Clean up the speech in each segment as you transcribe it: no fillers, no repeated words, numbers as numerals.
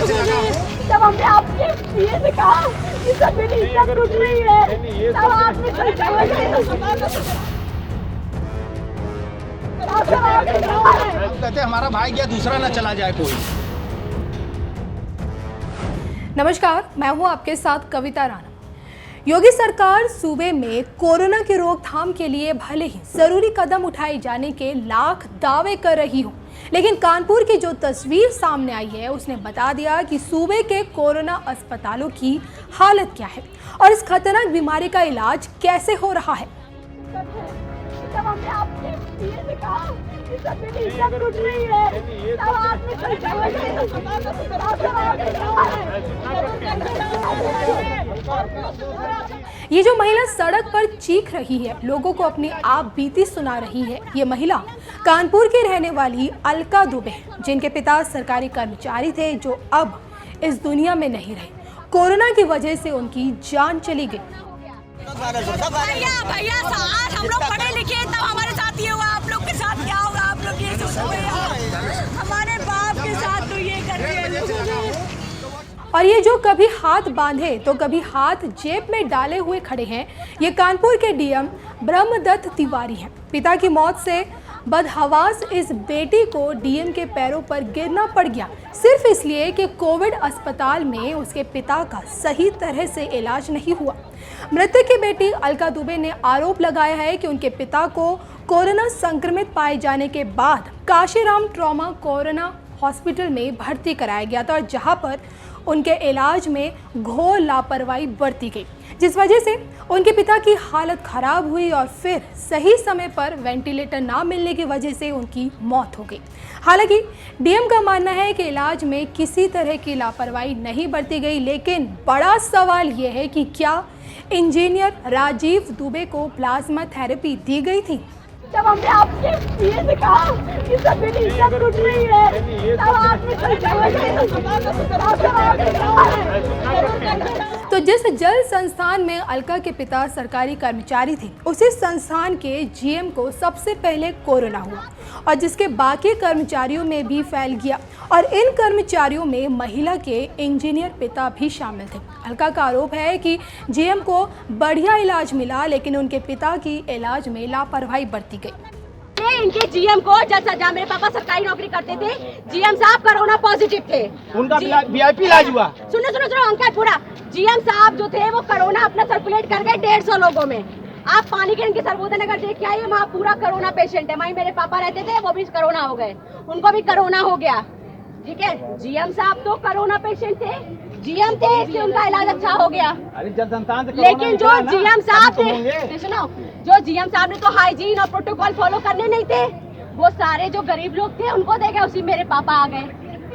जब हमने आपके पीए से कहा कि सब मेरी इज्जत टूट रही है, तब आपने कहते हमारा भाई गया, दूसरा ना चला जाए कोई। नमस्कार, मैं हूं आपके साथ कविता राणा। योगी सरकार सूबे में कोरोना की रोकथाम के लिए भले ही जरूरी कदम उठाए जाने के लाख दावे कर रही हो, लेकिन कानपुर की जो तस्वीर सामने आई है उसने बता दिया कि सूबे के कोरोना अस्पतालों की हालत क्या है और इस खतरनाक बीमारी का इलाज कैसे हो रहा है। जब हमने आपके पीए से कहा कि सब मेरी इज्जत टूट रही है, तब आपने ये जो महिला सड़क पर चीख रही है, लोगों को अपनी आप बीती सुना रही है, ये महिला कानपुर की रहने वाली अलका दुबे है, जिनके पिता सरकारी कर्मचारी थे जो अब इस दुनिया में नहीं रहे। कोरोना की वजह से उनकी जान चली गई। भैया आज हम लोग पढ़े लिखे तब हमारे साथ ये हुआ, आप लोग के साथ क्या होगा? आप लोग ये सोचो हमारे बाप के साथ तो ये कर रहे हैं। और ये जो कभी हाथ बांधे तो कभी हाथ जेब में डाले हुए खड़े हैं, ये कानपुर के डीएम ब्रह्मदत्त तिवारी हैं। पिता की मौत से बदहवास इस बेटी को डीएम के पैरों पर गिरना पड़ गया, सिर्फ इसलिए कि कोविड अस्पताल में उसके पिता का सही तरह से इलाज नहीं हुआ। मृतक की बेटी अलका दुबे ने आरोप लगाया है कि उनके पिता को कोरोना संक्रमित पाए जाने के बाद काशीराम ट्रॉमा कोरोना हॉस्पिटल में भर्ती कराया गया था, और जहां पर उनके इलाज में घोर लापरवाही बरती गई, जिस वजह से उनके पिता की हालत खराब हुई और फिर सही समय पर वेंटिलेटर ना मिलने की वजह से उनकी मौत हो गई। हालांकि डीएम का मानना है कि इलाज में किसी तरह की लापरवाही नहीं बरती गई, लेकिन बड़ा सवाल यह है कि क्या इंजीनियर राजीव दुबे को प्लाज्मा थेरेपी दी गई थी। जब हमने आपके पीए से कहा कि सब मेरी इज्जत टूट रही है, तब आपने तो जिस जल संस्थान में अलका के पिता सरकारी कर्मचारी थे, उसी संस्थान के जीएम को सबसे पहले कोरोना हुआ और जिसके बाकी कर्मचारियों में भी फैल गया, और इन कर्मचारियों में महिला के इंजीनियर पिता भी शामिल थे। अलका का आरोप है कि जीएम को बढ़िया इलाज मिला, लेकिन उनके पिता की इलाज में लापरवाही बरती गई। इनके जीएम को जब सजा, मेरे पापा सरकारी नौकरी करते थे, जीएम साहब कोरोना पॉजिटिव थे, उनका वीआईपी इलाज हुआ। सुनो अंकल पूरा, जीएम साहब जो थे वो कोरोना अपना सर्कुलेट कर गए 150 लोगों में। आप पानी के इनके सर्वोदय नगर देख के आइए, वहाँ पूरा कोरोना पेशेंट है। वहीं मेरे पापा रहते थे, वो भी कोरोना हो गए, उनको भी कोरोना हो गया। ठीक है, जीएम साहब तो कोरोना पेशेंट थे, जीएम थे, इसलिए उनका इलाज अच्छा हो गया। लेकिन जो जीएम साहब थे, सुनो, जो जीएम साहब ने तो हाइजीन और प्रोटोकॉल फॉलो करने नहीं थे, वो सारे जो गरीब लोग थे उनको दे गए, उसी मेरे पापा आ गए।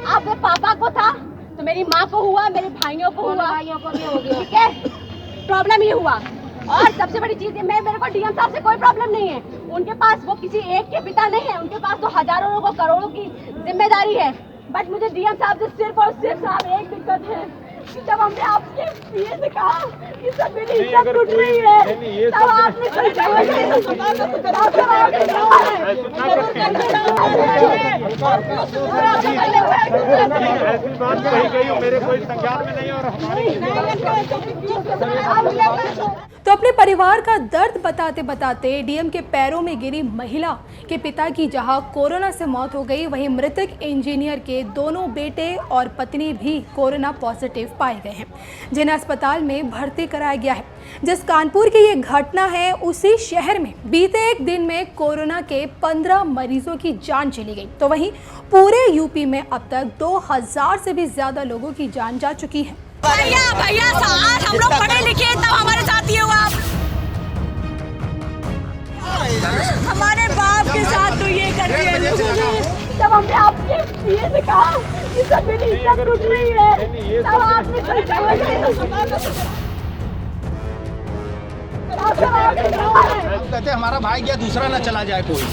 आपके पापा को था तो मेरी माँ को हुआ, मेरे भाइयों को हुआ, भाइयों को भी हो गया। ठीक है, प्रॉब्लम ये हुआ। और सबसे बड़ी चीज है, मेरे को डीएम साहब से कोई प्रॉब्लम नहीं है, उनके पास वो किसी एक के पिता नहीं है, उनके पास तो हजारों लोगों करोड़ों की जिम्मेदारी है। बट मुझे डीएम साहब से सिर्फ और सिर्फ साहब एक दिक्कत है, जब हमने आपके पीए से कहा कि सब मेरी इज्जत टूट रही है, तब आपने मेरे कोई संज्ञान में नहीं और तो अपने परिवार का दर्द बताते बताते डीएम के पैरों में गिरी महिला के पिता की जहां कोरोना से मौत हो गई, वहीं मृतक इंजीनियर के दोनों बेटे और पत्नी भी कोरोना पॉजिटिव पाए गए हैं, जिन्हें अस्पताल में भर्ती कराया गया है। जिस कानपुर की ये घटना है, उसी शहर में बीते एक दिन में कोरोना के 15 मरीजों की जान चली गई, तो वहीं पूरे यूपी में अब तक 2000 से भी ज्यादा लोगों की जान जा चुकी है। भैया आज हम लोग पढ़े लिखे तब हमारे साथ ये हुआ, हमारे बाप के साथ तो ये कर रहे हैं। जब हमने आपके पीए से कहा कि सब मेरी इज्जत टूट रही है, तब आपने कहते हमारा भाई गया, दूसरा ना चला जाए कोई।